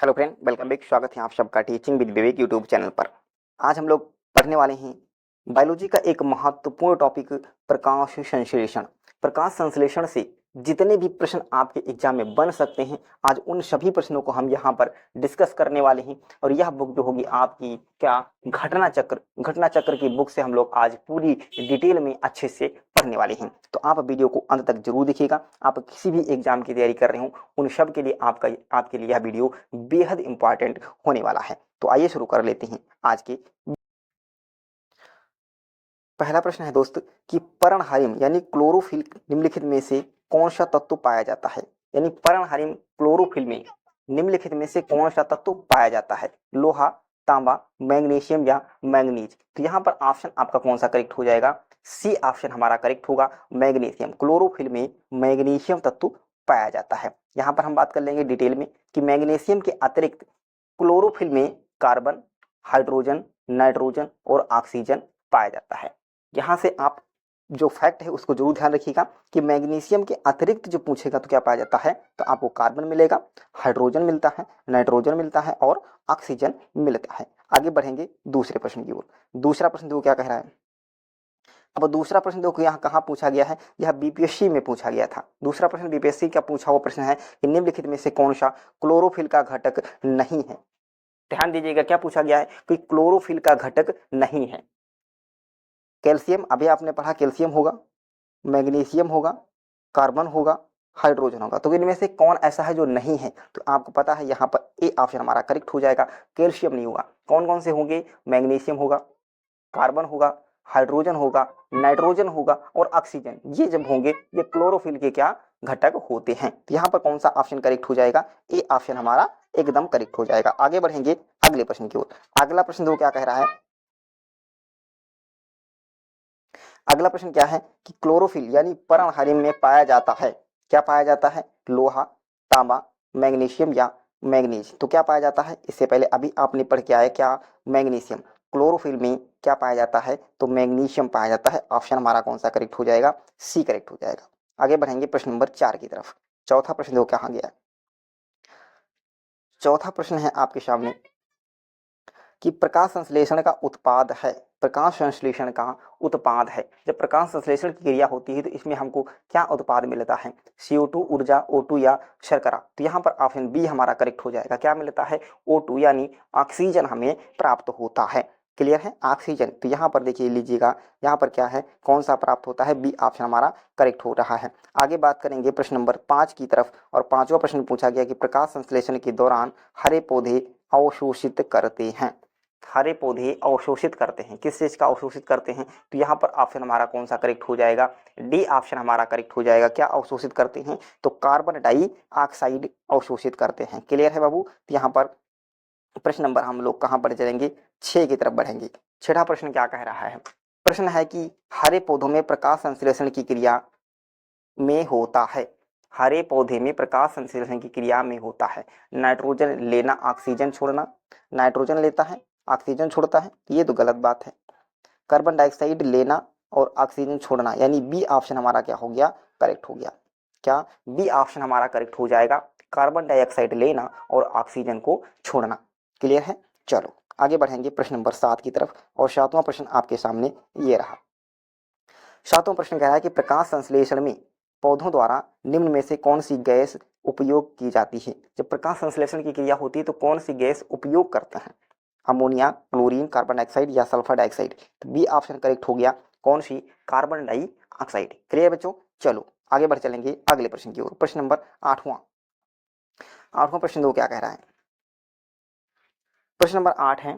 Hello friend, welcome back. स्वागत है आप सबका teaching with Vivek YouTube channel पर। आज हम लोग पढ़ने वाले हैं बायोलॉजी का एक महत्वपूर्ण टॉपिक, प्रकाश संश्लेषण। प्रकाश संश्लेषण से जितने भी प्रश्न आपके एग्जाम में बन सकते हैं, आज उन सभी प्रश्नों को हम यहाँ पर डिस्कस करने वाले हैं। और यह बुक जो होगी आपकी क्या, घटना चक्र की बुक से हम लोग आज पूरी डिटेल में अच्छे से पढ़ने वाले हैं। तो आप वीडियो को अंत तक जरूर देखिएगा। आप किसी भी एग्जाम की तैयारी कर रहे हो, उन सब के लिए आपके लिए यह वीडियो बेहद इंपॉर्टेंट होने वाला है। तो आइए शुरू कर लेते हैं आज के। पहला प्रश्न है दोस्त कि पर्णहरिम यानी क्लोरोफिल निम्नलिखित में से कौन सा तत्व पाया जाता है। यानी पर्णहरिम क्लोरोफिल में निम्नलिखित में से कौन सा तत्व पाया जाता है। लोहा, तांबा, मैग्नीशियम या मैंगनीज। तो यहाँ पर ऑप्शन आपका कौन सा करेक्ट हो जाएगा? सी ऑप्शन हमारा करेक्ट होगा, मैग्नीशियम। क्लोरोफिल में मैग्नीशियम तत्व पाया जाता है। यहाँ पर हम बात कर लेंगे डिटेल में कि मैग्नीशियम के अतिरिक्त क्लोरोफिल में कार्बन, हाइड्रोजन, नाइट्रोजन और ऑक्सीजन पाया जाता है। यहाँ से आप जो फैक्ट है उसको जरूर ध्यान रखिएगा कि मैग्नीशियम के अतिरिक्त जो पूछेगा तो क्या पाया जाता है, तो आपको कार्बन मिलेगा, हाइड्रोजन मिलता है, नाइट्रोजन मिलता है और ऑक्सीजन मिलता है। आगे बढ़ेंगे दूसरे प्रश्न की ओर। दूसरा प्रश्न देखो क्या कह रहा है। अब दूसरा प्रश्न देखो यहाँ कहाँ पूछा गया है, यह बीपीएससी में पूछा गया था। दूसरा प्रश्न बीपीएससी का पूछा हुआ प्रश्न है कि निम्नलिखित में से कौन सा क्लोरोफिल का घटक नहीं है। ध्यान दीजिएगा क्या पूछा गया है कि क्लोरोफिल का घटक नहीं है। कैल्शियम, अभी आपने पढ़ा, कैल्शियम होगा, मैग्नीशियम होगा, कार्बन होगा, हाइड्रोजन होगा। तो इनमें से कौन ऐसा है जो नहीं है? तो आपको पता है यहाँ पर ए ऑप्शन हमारा करेक्ट हो जाएगा, कैल्शियम नहीं होगा। कौन कौन से होंगे? मैग्नीशियम होगा, कार्बन होगा, हाइड्रोजन होगा, नाइट्रोजन होगा और ऑक्सीजन। ये जब होंगे ये क्लोरोफिल के क्या घटक होते हैं। तो यहाँ पर कौन सा ऑप्शन करेक्ट हो जाएगा? ए ऑप्शन हमारा एकदम करेक्ट हो जाएगा। आगे बढ़ेंगे अगले प्रश्न की ओर। अगला प्रश्न दो क्या कह रहा है। अगला प्रश्न क्या है कि क्लोरोफिल यानी पर्णहरिम में पाया जाता है, क्या पाया जाता है? लोहा, तांबा, मैग्नीशियम या मैंगनीज। तो क्या पाया जाता है? इससे पहले अभी आपने पढ़ के आया क्या, मैग्नीशियम। क्लोरोफिल में क्या पाया जाता है? तो मैग्नीशियम पाया जाता है। ऑप्शन हमारा कौन सा करेक्ट हो जाएगा? सी करेक्ट हो जाएगा। आगे बढ़ेंगे प्रश्न नंबर 4 की तरफ। चौथा प्रश्न देखो कहाँ गया। चौथा प्रश्न है आपके सामने कि प्रकाश संश्लेषण का उत्पाद है। प्रकाश संश्लेषण का उत्पाद है। जब प्रकाश संश्लेषण की क्रिया होती है तो इसमें हमको क्या उत्पाद मिलता है? CO2, ऊर्जा, O2 या शर्करा। तो यहाँ पर ऑप्शन बी हमारा करेक्ट हो जाएगा। क्या मिलता है? O2 यानी ऑक्सीजन हमें प्राप्त होता है। क्लियर है? ऑक्सीजन। तो यहाँ पर देखिए लीजिएगा, यहाँ पर क्या है, कौन सा प्राप्त होता है? बी ऑप्शन हमारा करेक्ट हो रहा है। आगे बात करेंगे प्रश्न नंबर 5 की तरफ। और पांचवा प्रश्न पूछा गया कि प्रकाश संश्लेषण के दौरान हरे पौधे अवशोषित करते हैं। हरे पौधे अवशोषित करते हैं। किस चीज का अवशोषित करते हैं? तो यहाँ पर ऑप्शन हमारा कौन सा करेक्ट हो जाएगा? डी ऑप्शन हमारा करेक्ट हो जाएगा। क्या अवशोषित करते हैं? तो कार्बन डाइऑक्साइड अवशोषित करते हैं। क्लियर है बाबू? तो यहाँ पर प्रश्न नंबर हम लोग कहाँ पर चलेंगे? 6 की तरफ बढ़ेंगे। छठा प्रश्न क्या कह रहा है? प्रश्न है कि हरे पौधों में प्रकाश संश्लेषण की क्रिया में होता है। हरे पौधे में प्रकाश संश्लेषण की क्रिया में होता है नाइट्रोजन लेना, ऑक्सीजन छोड़ना। नाइट्रोजन लेता है, ऑक्सीजन छोड़ता है, ये तो गलत बात है। कार्बन डाइऑक्साइड लेना और ऑक्सीजन छोड़ना, यानी बी ऑप्शन हमारा क्या हो गया? करेक्ट हो गया। क्या बी ऑप्शन हमारा करेक्ट हो जाएगा? कार्बन डाइऑक्साइड लेना और ऑक्सीजन को छोड़ना। क्लियर है? चलो आगे बढ़ेंगे प्रश्न नंबर 7 की तरफ। और सातवां प्रश्न आपके सामने ये रहा। सातवां प्रश्न कह रहा है कि प्रकाश संश्लेषण में पौधों द्वारा निम्न में से कौन सी गैस उपयोग की जाती है। जब प्रकाश संश्लेषण की क्रिया होती है तो कौन सी गैस उपयोग करते हैं? अमोनिया, क्लोरीन, कार्बन डाइऑक्साइड या सल्फर डाइऑक्साइड। तो बी ऑप्शन करेक्ट हो गया। कौन सी? Carbon dioxide. क्लियर बच्चों? चलो आगे बढ़ चलेंगे अगले प्रश्न की ओर। प्रश्न नंबर आठवां प्रश्न दो क्या कह रहा है। प्रश्न नंबर 8 है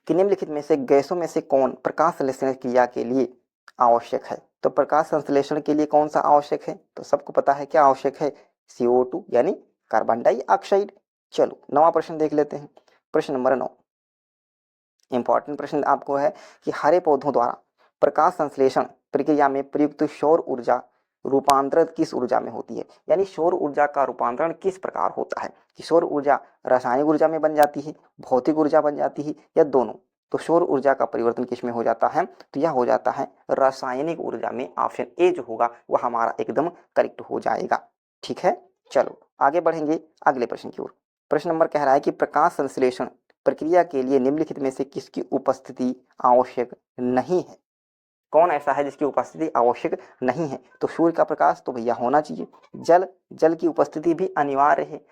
कि निम्नलिखित में से गैसों में से कौन प्रकाश संश्लेषण क्रिया के लिए आवश्यक है। तो प्रकाश संश्लेषण के लिए कौन सा आवश्यक है? तो सबको पता है क्या आवश्यक है? CO2 यानी कार्बन डाइऑक्साइड। चलो 9वां प्रश्न देख लेते हैं। प्रश्न नंबर 9 इंपॉर्टेंट प्रश्न आपको है कि हरे पौधों द्वारा प्रकाश संश्लेषण प्रक्रिया में प्रयुक्त सौर ऊर्जा रूपांतरित किस ऊर्जा में होती है। यानी सौर ऊर्जा का रूपांतरण किस प्रकार होता है कि सौर ऊर्जा रासायनिक ऊर्जा में बन जाती है, भौतिक ऊर्जा बन जाती है या दोनों। तो सौर ऊर्जा का परिवर्तन किस में हो जाता है? तो यह हो जाता है रासायनिक ऊर्जा में। ऑप्शन ए जो होगा वह हमारा एकदम करेक्ट हो जाएगा। ठीक है, चलो आगे बढ़ेंगे अगले प्रश्न की ओर। प्रश्न नंबर कह रहा है कि प्रकाश संश्लेषण प्रक्रिया के लिए निम्नलिखित में से किसकी उपस्थिति आवश्यक नहीं है। कौन ऐसा है जिसकी उपस्थिति आवश्यक नहीं है? तो सूर्य का प्रकाश तो भैया होना चाहिए, जल की उपस्थिति भी अनिवार्य है,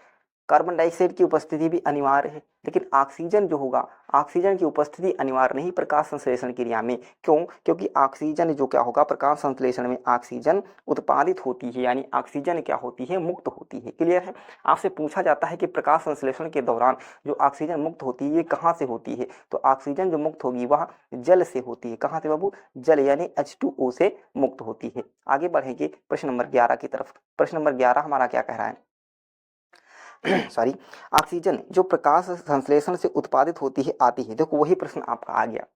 कार्बन डाइऑक्साइड की उपस्थिति भी अनिवार्य है, लेकिन ऑक्सीजन जो होगा, ऑक्सीजन की उपस्थिति अनिवार्य नहीं प्रकाश संश्लेषण क्रिया में। क्यों? क्योंकि ऑक्सीजन जो क्या होगा, प्रकाश संश्लेषण में ऑक्सीजन उत्पादित होती है, यानी ऑक्सीजन क्या होती है, मुक्त होती है। क्लियर है? आपसे पूछा जाता है कि प्रकाश संश्लेषण के दौरान जो ऑक्सीजन मुक्त होती है ये कहाँ से होती है? तो ऑक्सीजन जो मुक्त होगी वह जल से होती है। कहाँ से बाबू? जल, यानी H2O से मुक्त होती है। आगे बढ़ेंगे प्रश्न नंबर 11 की तरफ। प्रश्न नंबर 11 हमारा क्या कह रहा है? सॉरी, ऑक्सीजन जो प्रकाश संश्लेषण से उत्पादित होती है आती है। देखो वही प्रश्न आपका आ गया।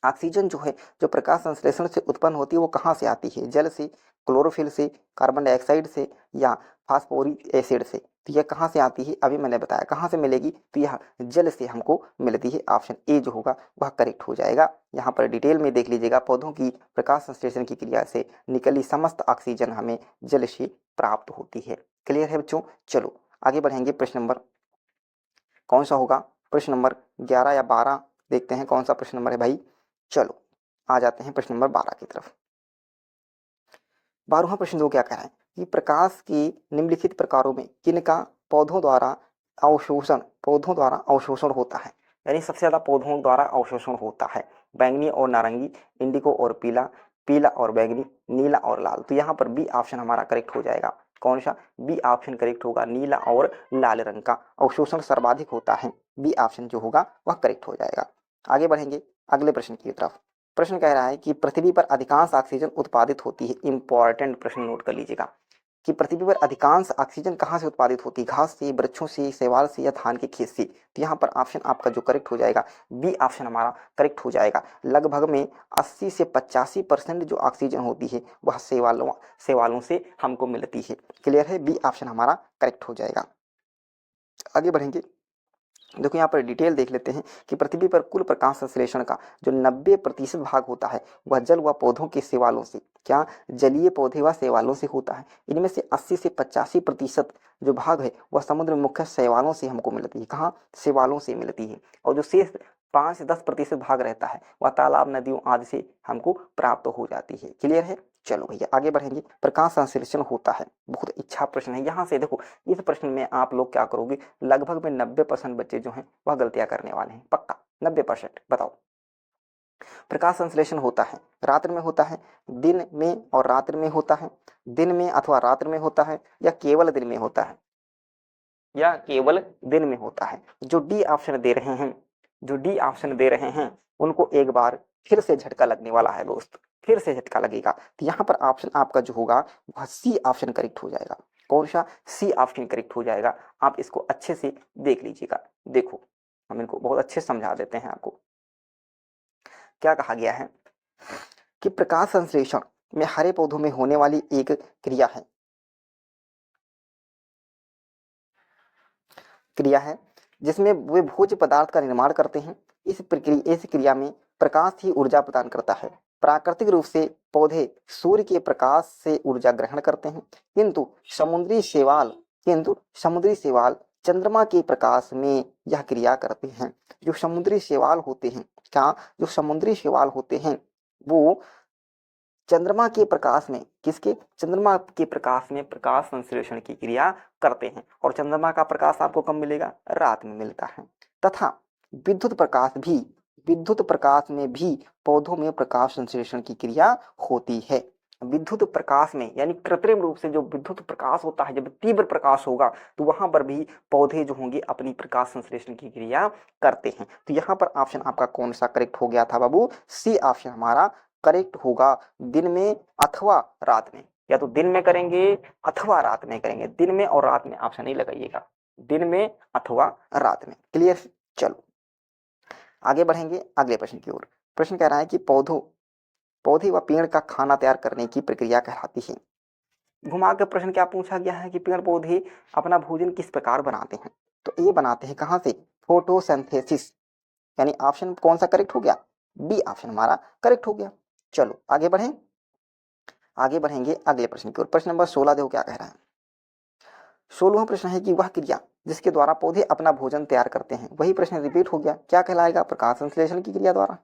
ऑक्सीजन जो है जो प्रकाश संश्लेषण से उत्पन्न होती है वो कहाँ से आती है? जल से, क्लोरोफिल से, कार्बन डाइऑक्साइड से या फास्फोरिक एसिड से? तो यह कहाँ से आती है? अभी मैंने बताया कहाँ से मिलेगी, तो यह जल से हमको मिलती है। ऑप्शन ए जो होगा वह करेक्ट हो जाएगा। यहाँ पर डिटेल में देख लीजिएगा, पौधों की प्रकाश संश्लेषण की क्रिया से निकली समस्त ऑक्सीजन हमें जल से प्राप्त होती है। क्लियर है बच्चों? चलो आगे बढ़ेंगे। प्रश्न नंबर कौन सा होगा? प्रश्न नंबर 11 या 12 देखते हैं कौन सा प्रश्न नंबर है भाई। चलो आ जाते हैं प्रश्न नंबर 12 की तरफ। 12वां प्रश्न जो क्या कह रहा है कि प्रकाश के निम्नलिखित प्रकारों में किनका पौधों द्वारा अवशोषण होता है? यानी सबसे ज्यादा पौधों द्वारा अवशोषण होता है। बैंगनी और नारंगी, इंडिगो और पीला, पीला और बैंगनी, नीला और लाल। तो यहाँ पर बी ऑप्शन हमारा करेक्ट हो जाएगा। कौन सा? बी ऑप्शन करेक्ट होगा। नीला और लाल रंग का अवशोषण सर्वाधिक होता है। बी ऑप्शन जो होगा वह करेक्ट हो जाएगा। आगे बढ़ेंगे अगले प्रश्न की तरफ। प्रश्न कह रहा है कि पृथ्वी पर अधिकांश ऑक्सीजन उत्पादित होती है। इंपॉर्टेंट प्रश्न नोट कर लीजिएगा कि पृथ्वी पर अधिकांश ऑक्सीजन कहाँ से उत्पादित होती है? घास से, वृक्षों से, शैवाल से या धान के खेत से? तो यहाँ पर ऑप्शन आपका जो करेक्ट हो जाएगा बी ऑप्शन हमारा करेक्ट हो जाएगा। लगभग में 80 से 85% जो ऑक्सीजन होती है वह शैवालों से हमको मिलती है। क्लियर है? बी ऑप्शन हमारा करेक्ट हो जाएगा। आगे बढ़ेंगे। देखो यहाँ पर डिटेल देख लेते हैं कि पृथ्वी पर कुल प्रकाश संश्लेषण का जो 90% भाग होता है वह जल व पौधों के शैवालों से, क्या जलीय पौधे व शैवालों से होता है। इनमें से 80 से 85% जो भाग है वह समुद्र में मुख्य शैवालों से हमको मिलती है। कहाँ? शैवालों से मिलती है। और जो शेष 5 से 10% भाग रहता है वह तालाब, नदियों आदि से हमको प्राप्त हो जाती है। क्लियर है? चलो भैया आगे बढ़ेंगे। प्रकाश संश्लेषण होता है, बहुत अच्छा प्रश्न है। यहाँ से देखो इस प्रश्न में आप लोग क्या करोगे, लगभग में 90% बच्चे जो हैं वह गलतियां करने वाले हैं, पक्का 90%। बताओ, प्रकाश संश्लेषण होता है रात्रि में होता है, दिन में और रात्रि में होता है, दिन में अथवा रात्रि में होता है, या केवल दिन में होता है, या केवल दिन में होता है? जो डी ऑप्शन दे रहे हैं, जो डी ऑप्शन दे रहे हैं उनको एक बार फिर से झटका लगने वाला है दोस्त, फिर से झटका लगेगा। तो यहाँ पर ऑप्शन आपका जो होगा वह सी ऑप्शन करेक्ट हो जाएगा। कौन सा? सी ऑप्शन करेक्ट हो जाएगा। आप इसको अच्छे से देख लीजिएगा। देखो हम इनको बहुत अच्छे से समझा देते हैं आपको। क्या कहा गया है कि प्रकाश संश्लेषण में हरे पौधों में होने वाली एक क्रिया है जिसमें वे भोज्य पदार्थ का निर्माण करते हैं। इस क्रिया में प्रकाश ही ऊर्जा प्रदान करता है। प्राकृतिक रूप से पौधे सूर्य के प्रकाश से ऊर्जा ग्रहण करते हैं, किंतु समुद्री शैवाल चंद्रमा के प्रकाश में यह क्रिया करते हैं। जो समुद्री शैवाल होते हैं, क्या जो समुद्री शैवाल होते हैं वो चंद्रमा के प्रकाश में, किसके? चंद्रमा के प्रकाश में प्रकाश संश्लेषण की क्रिया करते हैं। और चंद्रमा का प्रकाश आपको कब मिलेगा? रात में मिलता है। तथा विद्युत प्रकाश में भी पौधों में प्रकाश संश्लेषण की क्रिया होती है। विद्युत प्रकाश में यानी कृत्रिम रूप से जो विद्युत प्रकाश होता है, जब तीव्र प्रकाश होगा तो वहां पर भी पौधे जो होंगे अपनी प्रकाश संश्लेषण की क्रिया करते हैं। तो यहाँ पर ऑप्शन आपका कौन सा करेक्ट हो गया था बाबू? सी ऑप्शन हमारा करेक्ट होगा। दिन में अथवा रात में, या तो दिन में करेंगे अथवा रात में करेंगे। दिन में और रात में ऑप्शन नहीं लगाइएगा, दिन में अथवा रात में। क्लियर? चलो आगे बढ़ेंगे अगले प्रश्न की ओर। प्रश्न कह रहा है कि पौधे व पेड़ का खाना तैयार करने की प्रक्रिया कहलाती है। घुमा के प्रश्न क्या पूछा गया है कि पेड़ पौधे अपना भोजन किस प्रकार बनाते हैं? तो ये बनाते हैं कहाँ से? फोटोसिंथेसिस। यानी ऑप्शन कौन सा करेक्ट हो गया? बी ऑप्शन हमारा करेक्ट हो गया। चलो आगे बढ़ेंगे अगले प्रश्न की ओर। प्रश्न नंबर 16 देखो क्या कह रहा है। 16वां प्रश्न है कि वह क्रिया जिसके द्वारा पौधे अपना भोजन तैयार करते हैं, वही प्रश्न रिपीट हो गया, क्या कहलाएगा? प्रकाश संश्लेषण की क्रिया द्वारा।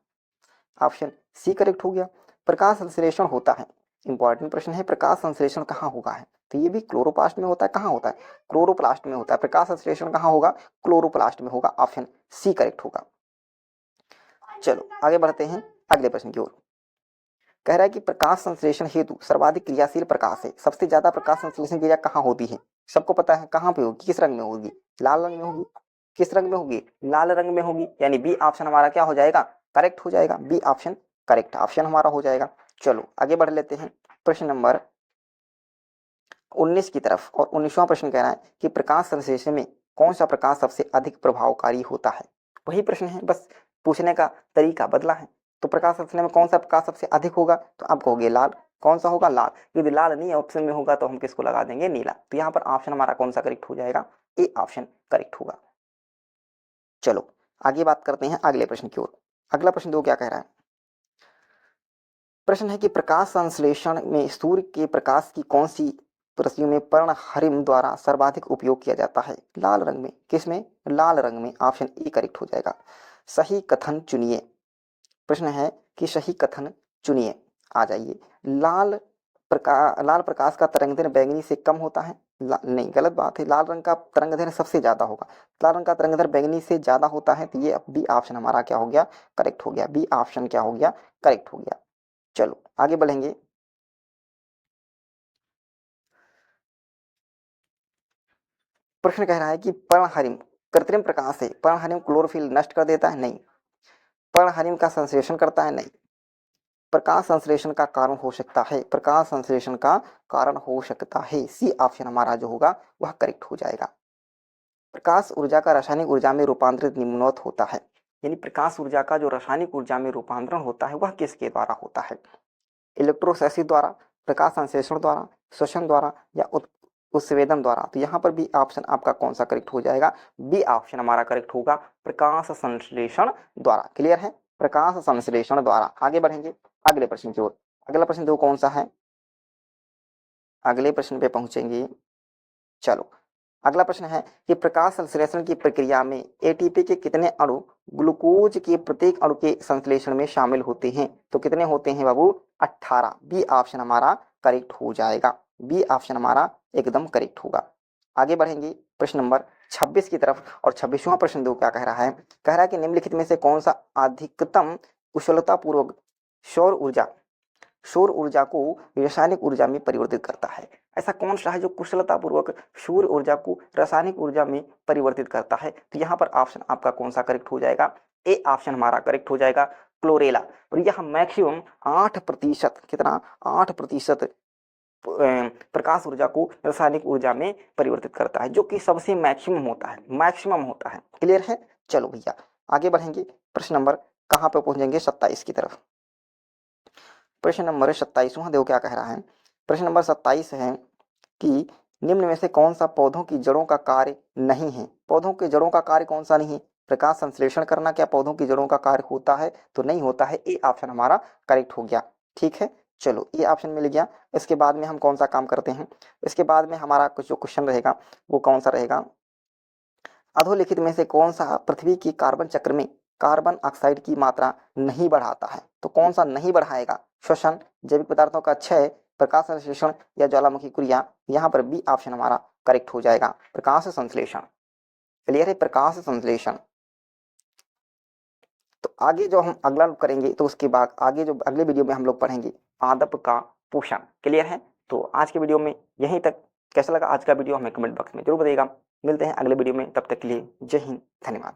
ऑप्शन सी करेक्ट हो गया। प्रकाश संश्लेषण होता है, इंपॉर्टेंट प्रश्न है, प्रकाश संश्लेषण कहाँ होगा है? तो ये भी क्लोरोप्लास्ट में होता है। कहाँ होता है? क्लोरोप्लास्ट में होता है। प्रकाश संश्लेषण कहाँ होगा? क्लोरोप्लास्ट में होगा। ऑप्शन सी करेक्ट होगा। चलो आगे बढ़ते हैं अगले प्रश्न की ओर। कह रहा है कि प्रकाश संश्लेषण हेतु सर्वाधिक क्रियाशील प्रकाश है। सबसे ज्यादा प्रकाश संश्लेषण क्रिया कहाँ होती है? सबको पता है कहाँ पे होगी, किस रंग में होगी? लाल रंग में होगी। किस रंग में होगी? लाल रंग में होगी। यानी बी ऑप्शन हमारा क्या हो जाएगा? करेक्ट हो जाएगा। बी ऑप्शन करेक्ट ऑप्शन हमारा हो जाएगा। चलो आगे बढ़ लेते हैं प्रश्न नंबर 19 की तरफ। और 19वां प्रश्न कह रहा है कि प्रकाश संश्लेषण में कौन सा प्रकाश सबसे अधिक प्रभावकारी होता है? वही प्रश्न है, बस पूछने का तरीका बदला है। तो प्रकाश संश्लेषण में कौन सा प्रकाश सबसे अधिक होगा? तो आप कहोगे लाल। कौन सा होगा? लाल। यदि लाल नहीं ऑप्शन में होगा तो हम किसको लगा देंगे? नीला। तो यहाँ पर ऑप्शन हमारा कौन सा करेक्ट हो जाएगा? ए ऑप्शन करेक्ट होगा। चलो आगे बात करते हैं अगले प्रश्न की ओर। अगला प्रश्न दो क्या कह रहा है? प्रश्न है कि प्रकाश संश्लेषण में सूर्य के प्रकाश की कौन सी प्रश्नों में पर्णहरिम द्वारा सर्वाधिक उपयोग किया जाता है? लाल रंग में। किसमें? लाल रंग में। ऑप्शन ए करेक्ट हो जाएगा। सही कथन चुनिए। प्रश्न है कि सही कथन चुनिए। आ जाइए। लाल प्रकाश का तरंगदैर्घ्य बैंगनी से कम होता है। नहीं, गलत बात है। लाल रंग का तरंगदैर्घ्य सबसे ज्यादा होगा। लाल रंग का तरंगदैर्घ्य बैंगनी से ज्यादा होता है। तो ये बी ऑप्शन हमारा क्या हो गया? करेक्ट हो गया। बी ऑप्शन क्या हो गया? करेक्ट हो गया। चलो आगे बढ़ेंगे। प्रश्न कह रहा है कि पर्णहरिम कृत्रिम प्रकाश से पर्णहरिम क्लोरोफिल नष्ट कर देता है? नहीं। पर्णहरिम का संश्लेषण करता है? नहीं। प्रकाश संश्लेषण का कारण हो सकता है। प्रकाश संश्लेषण का कारण हो सकता है। सी ऑप्शन हमारा जो होगा वह करेक्ट हो जाएगा। प्रकाश ऊर्जा का रासायनिक ऊर्जा में रूपांतरित निम्नवत होता है। यानी प्रकाश ऊर्जा का जो रासायनिक ऊर्जा में रूपांतरण होता है वह किसके द्वारा होता है? इलेक्ट्रोस्टैटिक द्वारा, प्रकाश संश्लेषण द्वारा, श्वसन द्वारा या उत्सवेदन द्वारा। तो यहाँ पर भी ऑप्शन आपका कौन सा करेक्ट हो जाएगा? बी ऑप्शन हमारा करेक्ट होगा, प्रकाश संश्लेषण द्वारा। क्लियर है? प्रकाश संश्लेषण द्वारा। आगे बढ़ेंगे अगले प्रश्न की ओर। अगला प्रश्न दो कौन सा है? अगले प्रश्न पे पहुंचेंगे। चलो अगला प्रश्न है कि प्रकाश संश्लेषण की प्रक्रिया में एटीपी के कितने अणु ग्लूकोज के प्रत्येक अणु के संश्लेषण में शामिल होते हैं? तो कितने होते हैं बाबू? 18। बी ऑप्शन हमारा करेक्ट हो जाएगा। बी ऑप्शन हमारा एकदम करेक्ट होगा। आगे बढ़ेंगे प्रश्न नंबर 26 की तरफ। और 26वां प्रश्न दो क्या कह रहा है? कह रहा है कि निम्नलिखित में से कौन सा अधिकतम कुशलता पूर्वक सौर ऊर्जा सौर ऊर्जा को रासायनिक ऊर्जा में परिवर्तित करता है? ऐसा कौन सा है जो कुशलता पूर्वक सौर ऊर्जा को रासायनिक ऊर्जा में परिवर्तित करता है? तो यहाँ पर ऑप्शन आपका कौन सा करेक्ट हो जाएगा? ए ऑप्शन हमारा करेक्ट हो जाएगा, क्लोरेला। और यह मैक्सिमम 8%, कितना? 8% प्रकाश ऊर्जा को रासायनिक ऊर्जा में परिवर्तित करता है, जो कि सबसे मैक्सिमम होता है। मैक्सिमम होता है। क्लियर है? चलो भैया आगे बढ़ेंगे। प्रश्न नंबर कहाँ पे पहुंचेंगे? 27 की तरफ। प्रश्न नंबर 27वां देखो क्या कह रहा है? प्रश्न नंबर 27 है कि निम्न में से कौन सा पौधों की जड़ों का कार्य नहीं है? पौधों के जड़ों का कार्य कौन सा नहीं है? प्रकाश संश्लेषण करना क्या पौधों की जड़ों का कार्य होता है? तो नहीं होता है। ए ऑप्शन हमारा करेक्ट हो गया। ठीक है, चलो ये ऑप्शन मिल गया। इसके बाद में हम कौन सा काम करते हैं? इसके बाद में हमारा कुछ जो क्वेश्चन रहेगा वो कौन सा रहेगा? अधोलिखित में से कौन सा पृथ्वी की कार्बन चक्र में कार्बन ऑक्साइड की मात्रा नहीं बढ़ाता है? तो कौन सा नहीं बढ़ाएगा? श्वसन, जैविक पदार्थों का क्षय, प्रकाश संश्लेषण या ज्वालामुखी क्रिया। यहाँ पर बी ऑप्शन हमारा करेक्ट हो जाएगा, प्रकाश संश्लेषण। क्लियर है? प्रकाश संश्लेषण। तो आगे जो हम अगला करेंगे तो उसके बाद आगे जो अगले वीडियो में हम लोग पढ़ेंगे पादप का पोषण। क्लियर है? तो आज के वीडियो में यहीं तक। कैसा लगा आज का वीडियो हमें कमेंट बॉक्स में जरूर बताइएगा। मिलते हैं अगले वीडियो में, तब तक के लिए जय हिंद, धन्यवाद।